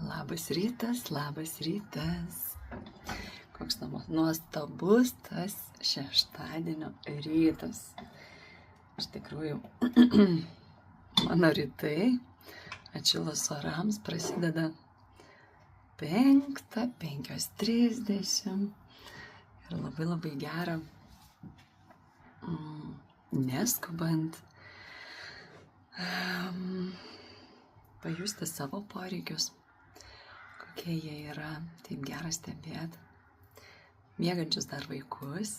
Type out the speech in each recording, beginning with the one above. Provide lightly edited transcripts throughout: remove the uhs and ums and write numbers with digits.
Labas rytas, labas rytas. Koks nuostabus tas šeštadienio rytas. Iš tikrųjų, mano rytai atšilus orams prasideda 5:30 ir labai gera, neskubant, pajusti savo poreikius, kokie jie yra, taip gera stebėti miegančius dar vaikus,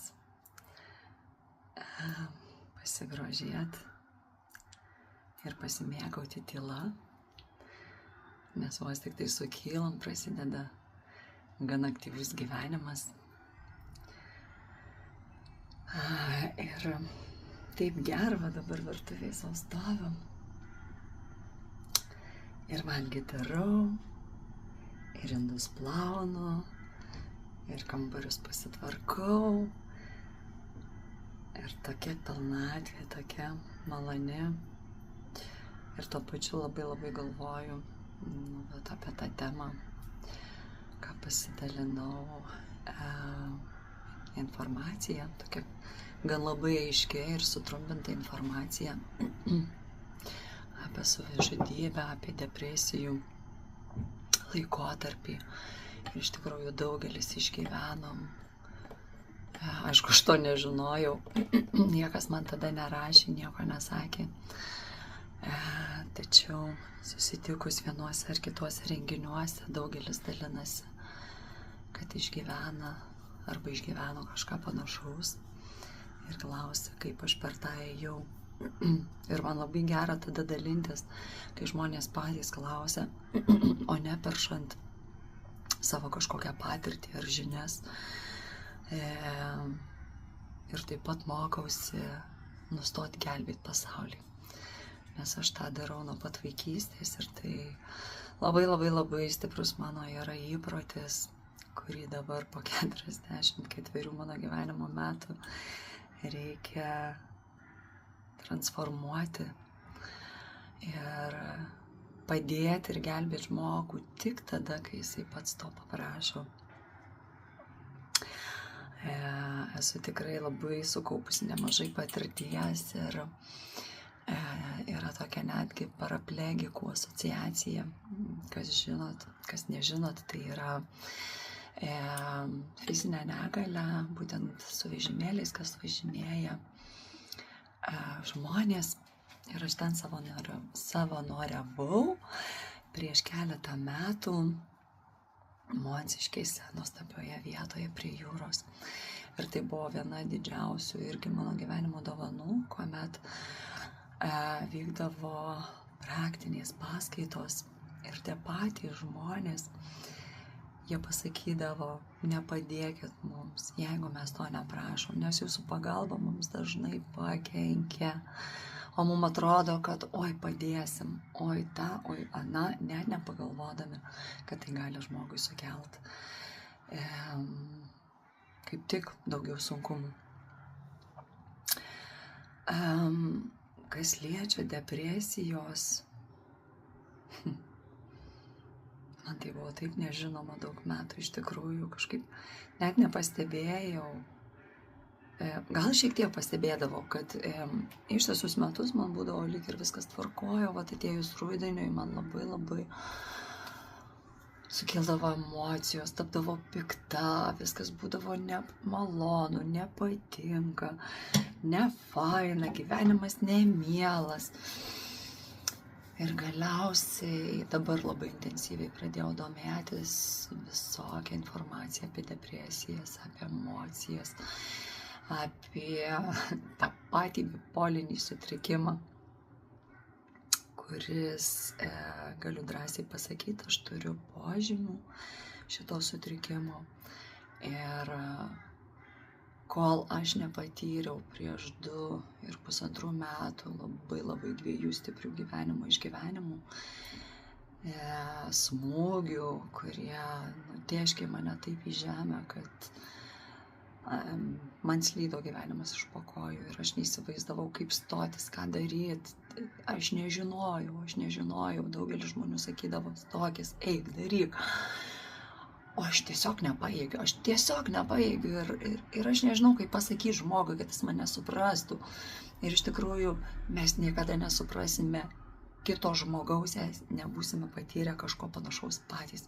pasigrožėti ir pasimėgauti tyla, nes vos tik tai sukylam prasideda gan aktyvus gyvenimas. Ir taip gera, va dabar virtuvėje savo stoviu ir valgyti darau, ir indus plaunu, ir kambarius pasitvarkau, ir tokia pilnatvė, tokia maloni, ir tuo pačiu labai galvoju apie tą temą, ką pasidalinau informacija, tokia gan labai aiškia ir sutrumpinta informacija apie savižudybę, apie depresijų laikotarpį. Ir iš tikrųjų daugelis išgyvenom. Aišku, aš to nežinojau, niekas man tada nerašė, nieko nesakė. Tačiau susitikus vienuose ar kituose renginiuose, daugelis dalinasi, kad išgyvena arba išgyveno kažką panašaus ir klausia, kaip aš per tą ėjau. Ir man labai gera tada dalintis, kai žmonės patys klausia, o ne peršant savo kažkokią patirtį ar žinias. Ir taip pat mokausi nustoti gelbėti pasaulį. Nes aš tą darau nuo pat vaikystės ir tai labai stiprus mano yra įprotis, kurį dabar po 44 mano gyvenimo metų reikia transformuoti ir padėti ir gelbėti žmogų tik tada, kai jisai pats to paprašo. Esu tikrai labai sukaupusi nemažai patirties ir yra tokia netgi paraplegikų asociacija. Kas žinot, kas nežinot, tai yra fizinė negalia, būtent su vežimėliais, kas važinėja žmonės. Ir aš ten savanoriavau prieš keletą metų Monciškėse, nuostabioje vietoje prie jūros. Ir tai buvo viena didžiausių irgi mano gyvenimo dovanų, kuomet vykdavo praktinės paskaitos ir tie patys žmonės, jie pasakydavo, nepadėkit mums, jeigu mes to neprašom, nes jūsų pagalba mums dažnai pakenkia. O mums atrodo, kad oi padėsim, oi tą, oi aną, net nepagalvodami, kad tai gali žmogui sukelti kaip tik daugiau sunkumų. Kas liečia depresijos, man tai buvo taip nežinoma daug metų, iš tikrųjų kažkaip net nepastebėjau. Gal šiek tiek pastebėdavau, kad ištisus metus man būdavo lyg ir viskas tvarkojo, vat atėjus rudeniui man labai sukildavo emocijos, tapdavo pikta, viskas būdavo nemalonu, nepatinka, nefaina, gyvenimas nemielas. Ir galiausiai dabar labai intensyviai pradėjau domėtis visokią informaciją apie depresijas, apie emocijas, apie tą patį bipolinį sutrikimą, kuris, galiu drąsiai pasakyti, aš turiu požymių šito sutrikimo. Ir kol aš nepatyriau prieš 2,5 metų labai dviejų stiprių gyvenimo išgyvenimų, smūgių, kurie nutėškė mane taip į žemę, kad man slydo gyvenimas iš po kojų ir aš neįsivaizdavau, kaip stotis, ką daryti. Aš nežinojau, daugelis žmonių sakydavo, stokis, eik, daryk. O aš tiesiog nepajėgiu ir aš nežinau, kaip pasakyti žmogui, kad jis mane suprastų. Ir iš tikrųjų mes niekada nesuprasime kito žmogaus, jei nebūsime patyrę kažko panašaus patys.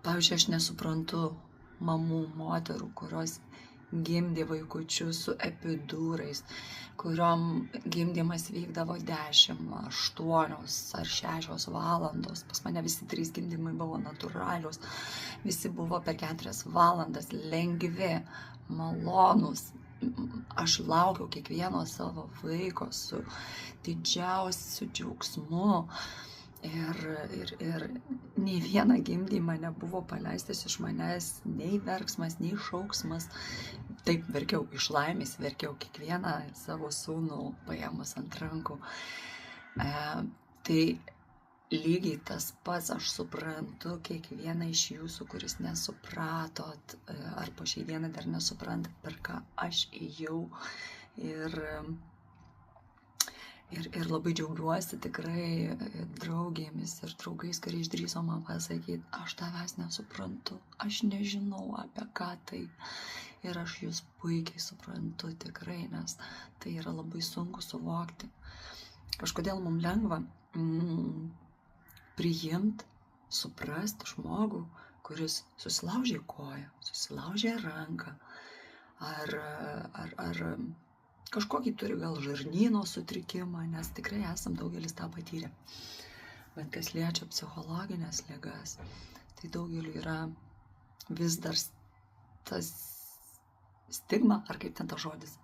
Pavyzdžiui, aš nesuprantu mamų, moterų, kurios gimdė vaikučius su epidūrais, kuriom gimdymas vykdavo 10, 8 ar 6 valandos. Pas mane visi 3 gimdymai buvo natūralius, visi buvo per 4 valandas, lengvi, malonus. Aš laukiau kiekvieno savo vaiko su didžiausiu džiaugsmu. Ir nei vieną gimdymą nebuvo paleistas iš manęs nei verksmas, nei šauksmas. Taip verkiau iš laimės, verkiau kiekvieną savo sūnų paėmus ant rankų. Tai lygiai tas pats aš suprantu kiekvieną iš jūsų, kuris nesupratot, ar po šiai dienai dar nesuprantat, per ką aš ėjau. Ir labai džiaugiuosi tikrai draugėmis ir draugais, kurie išdrįso man pasakyti, aš tavęs nesuprantu, aš nežinau apie ką tai. Ir aš jūs puikiai suprantu tikrai, nes tai yra labai sunku suvokti. Kažkodėl mums lengva priimti, suprasti žmogų, kuris susilaužė koją, susilaužė ranką, ar kažkokį turi gal žarnyno sutrikimą, nes tikrai esam daugelis tą patyrę. Bet kas liečia psichologinės ligas, tai daugeliu yra vis dar tas stigma, ar kaip ten tas žodis,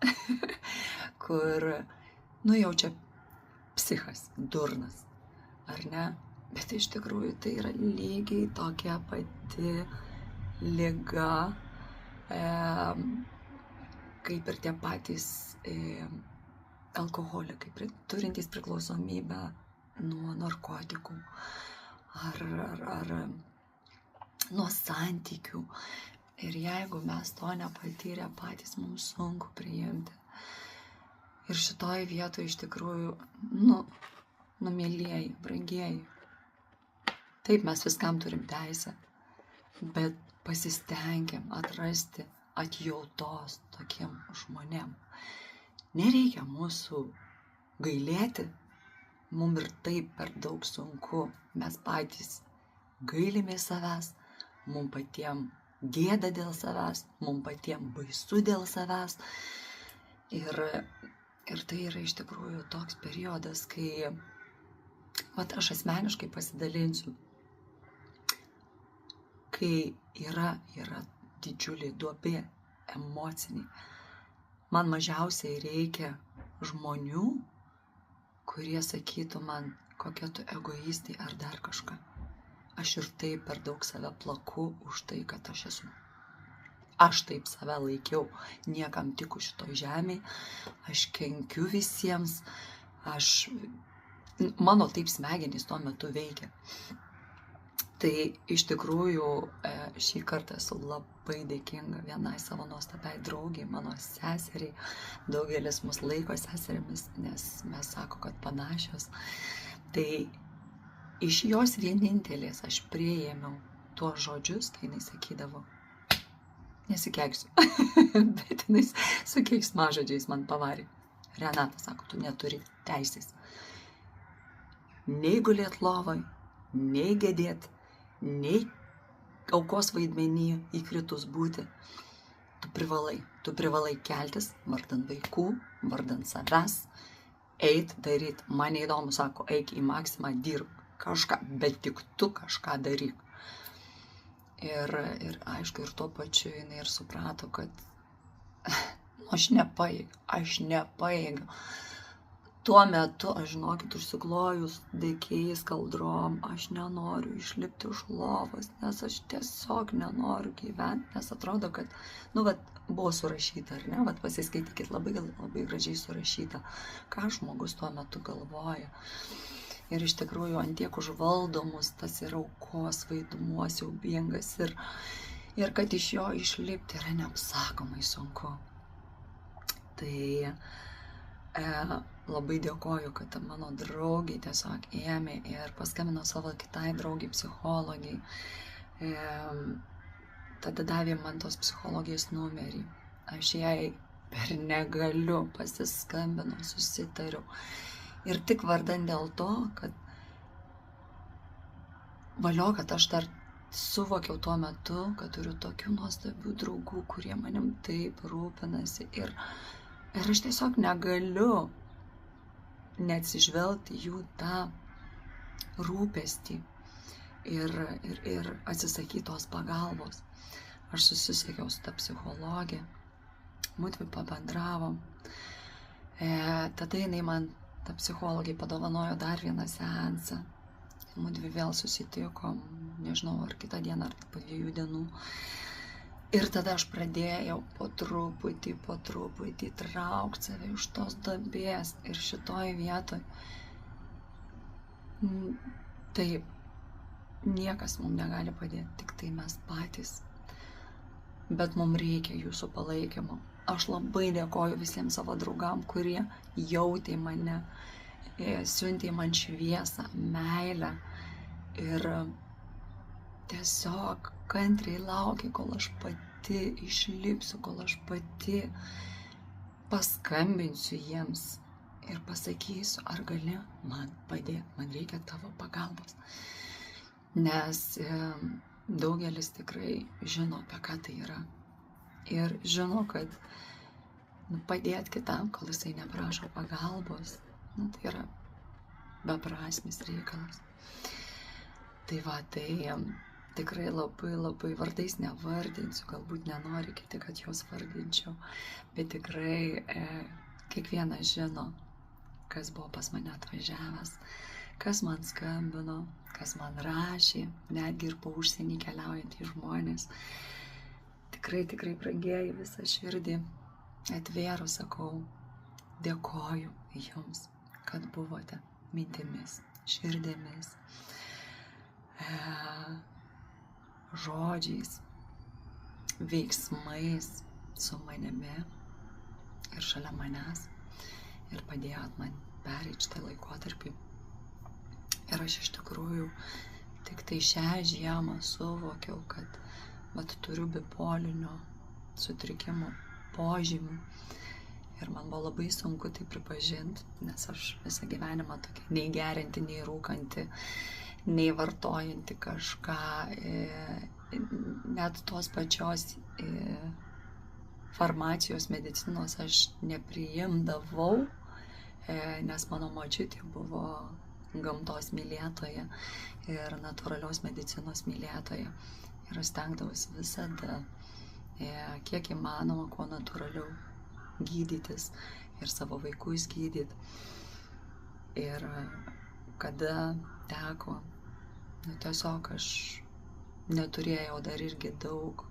kur nujaučia psichas, durnas, ar ne? Bet iš tikrųjų tai yra lygiai tokia pati liga, kaip ir tie patys alkoholikai, turintys priklausomybę nuo narkotikų ar nuo santykių. Ir jeigu mes to nepatyrę patys, mums sunku priimti. Ir šitoj vietoje iš tikrųjų, mielieji, brangieji, taip mes viskam turim teisę, bet pasistengiam atrasti atjautos tokiem žmonėm. Nereikia mūsų gailėti, mums ir taip per daug sunku, mes patys gailimės savęs, mums patiem gėda dėl savęs, mums patiem baisu dėl savęs. Ir tai yra iš tikrųjų toks periodas, kai aš asmeniškai pasidalinsiu, kai yra didžiulė duobė emocinė. Man mažiausiai reikia žmonių, kurie sakytų man, kokia tu egoistė ar dar kažką. Aš ir taip per daug save plaku už tai, kad aš esu. Aš taip save laikiau niekam tiku šitoj žemėj, aš kenkiu visiems, mano taip smegenys tuo metu veikia. Tai iš tikrųjų šį kartą esu labai dėkinga vienai savo nuostabiai draugiai, mano seseriai. Daugelis mus laiko seserimis, nes mes sako, kad panašios. Tai iš jos vienintelės aš priėmiau tuos žodžius, kai jinai sakydavo, nesikeiksiu, bet jinai su keiksmažodžiais man pavarė. Renata sako, tu neturi teisės nei gulėt lovoj, nei gedėt, nei aukos vaidmenį įkritus būti. Tu privalai keltis vardan vaikų, vardan savęs, eit daryt. Man neįdomu, sako, eik į Maksimą, dirb kažką, bet tik tu kažką daryk. Ir aišku, ir tuo pačiu jinai ir suprato, kad aš nepajėgiu. Tuo metu, aš žinokit, užsiklojus dėkėjais kaldrom, aš nenoriu išlipti iš lovos, nes aš tiesiog nenoriu gyventi, nes atrodo, kad, buvo surašyta, ar ne, pasiskaitykit, labai gražiai surašyta, ką žmogus tuo metu galvoja. Ir iš tikrųjų ant tiek užvaldomus tas yra aukos vaidmuo siaubingas ir kad iš jo išlipti yra neapsakomai sunku. Tai labai dėkoju, kad ta mano draugė tiesiog ėmė ir paskambino savo kitai draugiai psichologiai. Tada davė man tos psichologijos numerį. Aš jai per negaliu pasiskambinau, susitariau. Ir tik vardan dėl to, kad valio, kad aš dar suvokiau tuo metu, kad turiu tokių nuostabių draugų, kurie manim taip rūpinasi. Ir aš tiesiog negaliu neatsižvelgti jų tą rūpestį ir atsisakyti tos pagalbos. Aš susisiekiau su ta psichologė, mudvi pabendravom. Tada jinai man, ta psichologė, padovanojo dar vieną seansą. Mudvi vėl susitikom, nežinau, ar kitą dieną, ar po 2 dienų. Ir tada aš pradėjau po truputį traukti save iš tos duobės. Ir šitoj vietoj, taip, niekas mums negali padėti, tik tai mes patys. Bet mums reikia jūsų palaikymo. Aš labai dėkoju visiems savo draugam, kurie jautė mane, siuntė man šviesą, meilę ir tiesiog kantriai laukė, kol aš pati išlipsiu, kol aš pati paskambinsiu jiems ir pasakysiu, ar gali man padėti, man reikia tavo pagalbos. Nes daugelis tikrai žino, apie ką tai yra. Ir žino, kad padėti kitam, kol jisai neprašo pagalbos, tai yra beprasmis reikalas. Tai va, tai tikrai labai vardais nevardinsiu, galbūt nenori kiti, kad juos vardinčiau, bet tikrai kiekvienas žino, kas buvo pas mane atvažiavęs, kas man skambino, kas man rašė, netgi ir po užsienį keliaujantys žmonės. Tikrai pragėjai visą širdį atvėru, sakau, dėkoju jums, kad buvote mintimis, širdėmis, žodžiais, veiksmais su manimi ir šalia manęs ir padėjot man pereiti šitą laikotarpį. Ir aš iš tikrųjų tik tai šią žiemą suvokiau, kad turiu bipolinio sutrikimo požymių. Ir man buvo labai sunku tai pripažinti, nes aš visą gyvenimą tokia nei gerinti, nei rūkanti, nei vartojanti kažką, net tos pačios farmacijos, medicinos aš nepriimdavau, nes mano močiutė buvo gamtos mylėtoja ir natūralios medicinos mylėtoja. Ir aš stengdavausi visada, kiek įmanoma, kuo natūraliau gydytis ir savo vaikus gydyti. Ir kada teko, tiesiog aš neturėjau dar irgi daug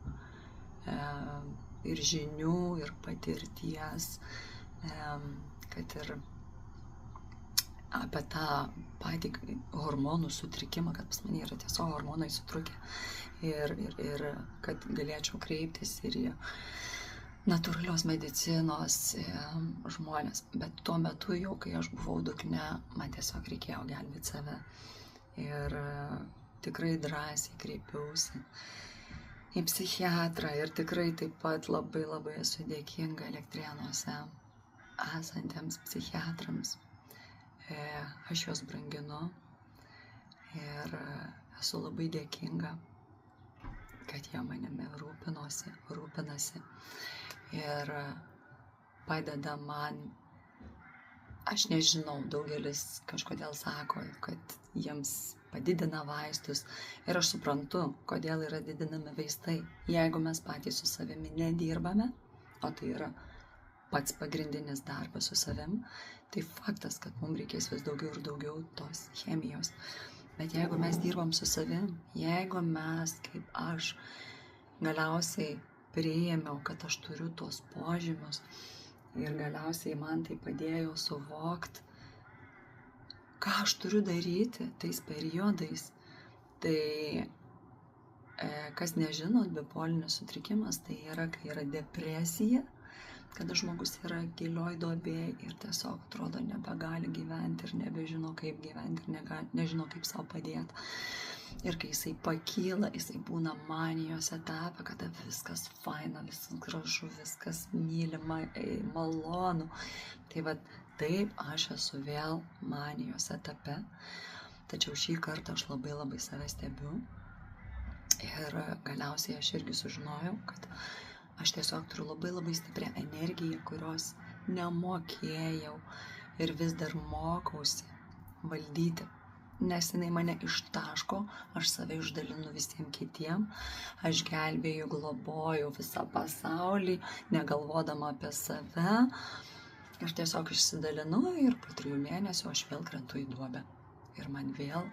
ir žinių, ir patirties, kad ir apie tą patį hormonų sutrikimą, kad pas mane yra tiesiog hormonai sutrukę ir kad galėčiau kreiptis ir į natūralios medicinos žmonės. Bet tuo metu jau, kai aš buvau dugne, man tiesiog reikėjo gelbėti save. Ir tikrai drąsiai kreipiausi į psichiatrą ir tikrai taip pat labai esu dėkinga Elektrėnuose esantiems psichiatrams. Aš juos branginu ir esu labai dėkinga, kad jie manimi rūpinasi ir padeda man. Aš nežinau, daugelis kažkodėl sako, kad jiems padidina vaistus ir aš suprantu, kodėl yra didinami vaistai. Jeigu mes patys su savimi nedirbame, o tai yra pats pagrindinis darbas su savim, tai faktas, kad mums reikės vis daugiau ir daugiau tos chemijos. Bet jeigu mes dirbam su savim, jeigu mes, kaip aš, galiausiai priėmiau, kad aš turiu tuos požymius ir galiausiai man tai padėjo suvokti, ką aš turiu daryti tais periodais, tai Kas nežinot, bipolinis sutrikimas tai yra, kai yra depresija, kada žmogus yra gilioj duobėj ir tiesiog atrodo nebegali gyventi ir nebežino kaip gyventi ir nežino kaip savo padėti. Ir kai jisai pakyla, jisai būna manijos etape, kada viskas faina, viskas gražu, viskas mylima, malonu. Tai va taip aš esu vėl manijos etape, tačiau šį kartą aš labai save stebiu. Ir galiausiai aš irgi sužinojau, kad aš tiesiog turiu labai stiprią energiją, kurios nemokėjau ir vis dar mokausi valdyti. Nes jinai mane ištaško, aš save išdalinu visiems kitiem, aš gelbėju, globoju visą pasaulį, negalvodama apie save. Ir tiesiog išsidalinu ir po 3 mėnesių aš vėl krentu į duobę. Ir man vėl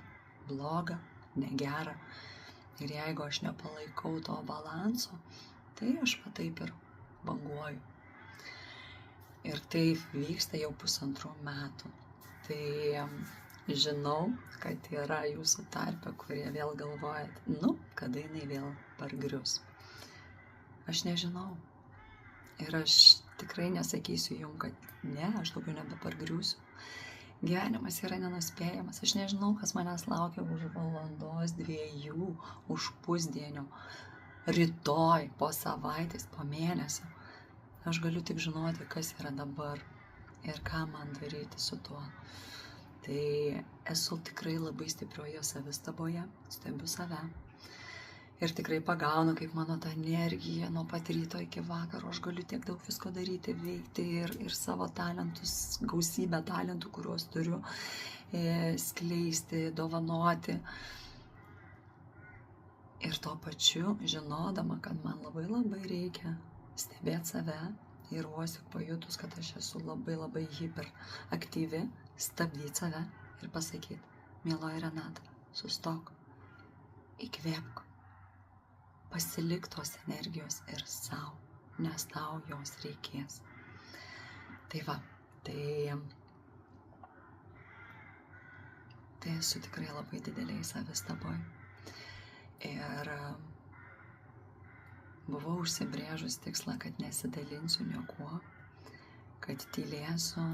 bloga, negera. Ir jeigu aš nepalaikau to balanso, tai aš va taip ir banguoju. Ir taip vyksta jau 1,5 metų. Tai žinau, kad yra jūsų tarpe, kurie vėl galvojat, kada jinai vėl pargrius. Aš nežinau. Ir aš tikrai nesakysiu jums, kad ne, aš daugiau nebepargriusiu. Gyvenimas yra nenuspėjamas. Aš nežinau, kas manęs laukia už valandos, 2, už pusdienio, rytoj, po savaitės, po mėnesio. Aš galiu tik žinoti, kas yra dabar ir ką man daryti su tuo. Tai esu tikrai labai stiprioje savistaboje, stebiu save. Ir tikrai pagaunu, kaip mano ta energija nuo pat ryto iki vakaro. Aš galiu tiek daug visko daryti, veikti ir savo talentus, gausybę talentų, kuriuos turiu, skleisti, dovanoti. Ir tuo pačiu, žinodama, kad man labai reikia stebėti save ir vos tik pajutus, kad aš esu labai hiperaktyvi, stabdyti save ir pasakyti, mieloji Renata, sustok, įkvėpk. Pasilik tos energijos ir savo, nes tau jos reikės. Tai va, tai esu tikrai labai dideliai savistaboj. Ir buvau užsibrėžus tikslą, kad nesidalinsiu niekuo, kad tylėsiu,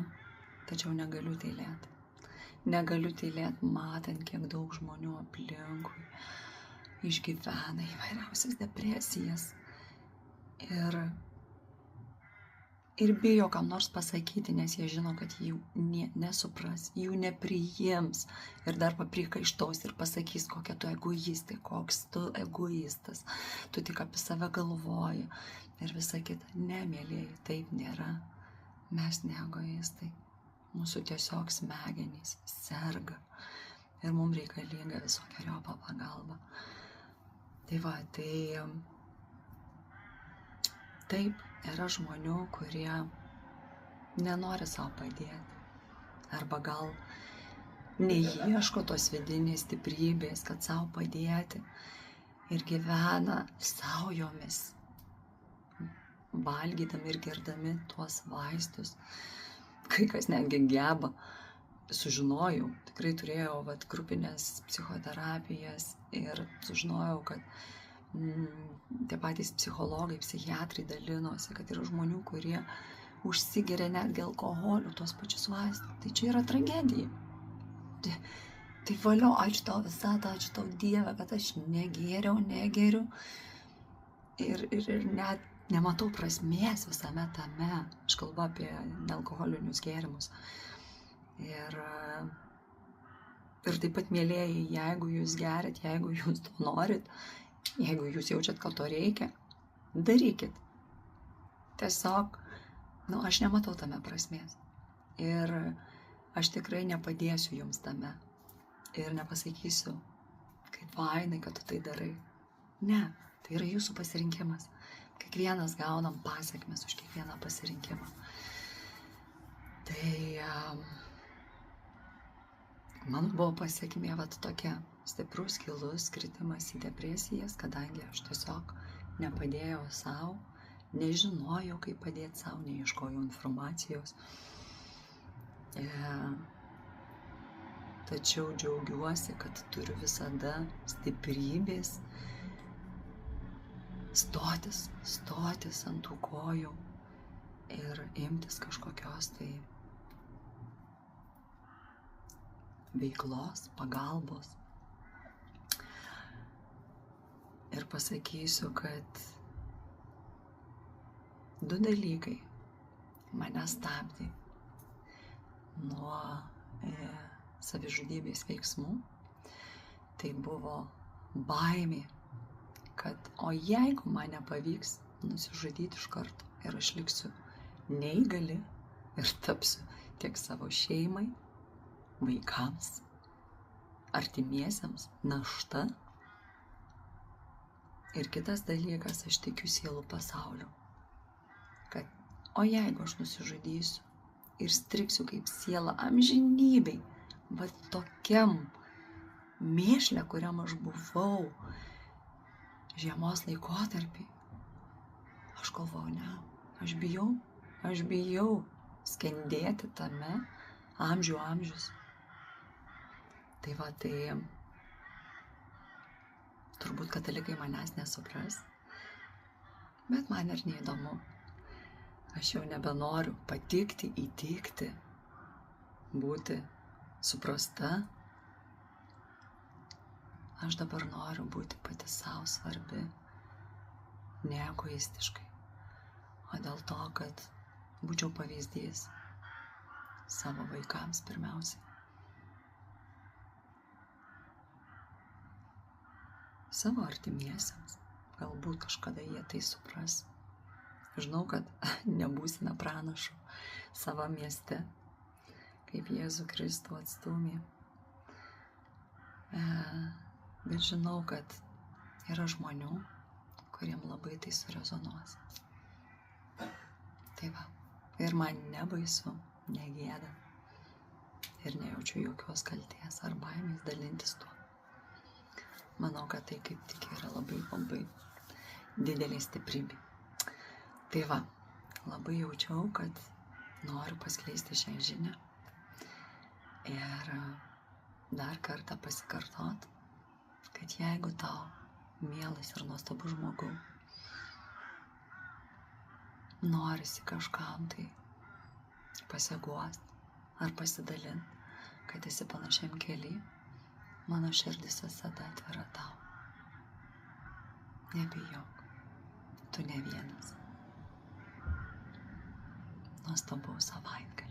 tačiau negaliu tylėti. Negaliu tylėti, matant, kiek daug žmonių aplinkui išgyvena įvairiausias depresijas ir bijo kam nors pasakyti, nes jie žino, kad jų nesupras, jų nepriims ir dar papriekaištaus ir pasakys, kokia tu egoistė, koks tu egoistas, tu tik apie save galvoji ir visa kita. Ne, mielieji, taip nėra. Mes ne egoistai. Mūsų tiesiog smegenys serga ir mums reikalinga visokeriopą pagalbą. Tai va, taip, yra žmonių, kurie nenori savo padėti. Arba gal neieško tos vidinės stiprybės, kad savo padėti. Ir gyvena saujomis, valgydami ir gerdami tuos vaistus. Kai kas netgi geba. Sužinojau, tikrai turėjau grupinės psichoterapijas ir sužinojau, kad tie patys psichologai, psichiatrai dalinosi, kad yra žmonių, kurie užsigeria netgi alkoholiu, tuos pačius vaistus. Tai čia yra tragedija. Tai valio, ačiū tau visatą, ačiū tau Dieve, kad aš negeriu ir net nematau prasmės visame tame. Aš kalbu apie nealkoholinius gėrimus. Ir taip pat, mielieji, jeigu jūs gerit, jeigu jūs to norit, jeigu jūs jaučiat, kad to reikia, darykit. Tiesiog, aš nematau tame prasmės. Ir aš tikrai nepadėsiu jums tame. Ir nepasakysiu, kaip fainai, kad tu tai darai. Ne, tai yra jūsų pasirinkimas. Kiekvienas gaunam pasekmes už kiekvieną pasirinkimą. Tai man buvo pasekmė tokia stiprus, gilus kritimas į depresijas, kadangi aš tiesiog nepadėjau savo, nežinojau, kaip padėti savo, neieškojau informacijos. Tačiau džiaugiuosi, kad turiu visada stiprybės stotis ant tų kojų ir imtis kažkokios tai veiklos, pagalbos. Ir pasakysiu, kad 2 dalykai mane stabdė nuo savižudybės veiksmų. Tai buvo baimė, kad o jeigu man nepavyks nusižudyti iš karto ir aš liksiu neįgali ir tapsiu tiek savo šeimai, vaikams, artimiesiems našta. Ir kitas dalykas, aš tikiu sielų pasauliu, kad o jeigu aš nusižudysiu ir strigsiu kaip siela amžinybei, va tokiam mėšle, kuriam aš buvau žiemos laikotarpį, aš galvoju, ne, aš bijau skendėti tame amžius. Tai va, tai turbūt katalikai manęs nesupras, bet man ir neįdomu. Aš jau nebenoriu patikti, įtikti, būti suprasta. Aš dabar noriu būti pati savo svarbi, ne egoistiškai, o dėl to, kad būčiau pavyzdys savo vaikams pirmiausiai. Savo artimiesiems, galbūt kažkada jie tai supras. Žinau, kad nebūsime pranašų savo mieste, kaip Jėzų Kristų atstūmė. Bet žinau, kad yra žmonių, kuriem labai tai surezonuos. Tai va, ir man nebaisu, negėda ir nejaučiu jokios kaltės ar baimės dalintis tuo. Manau, kad tai kaip tik yra labai didelė stiprybė. Tai va, labai jaučiau, kad noriu paskleisti šią žinią ir dar kartą pasikartot, kad jeigu tau, mielas ir nuostabus žmogau, norisi kažkam tai pasiguost ar pasidalinti, kad esi panašiam kely, mano širdis visada atvira tau. Nebijok, tu ne vienas. Nuostabaus savaitgalio.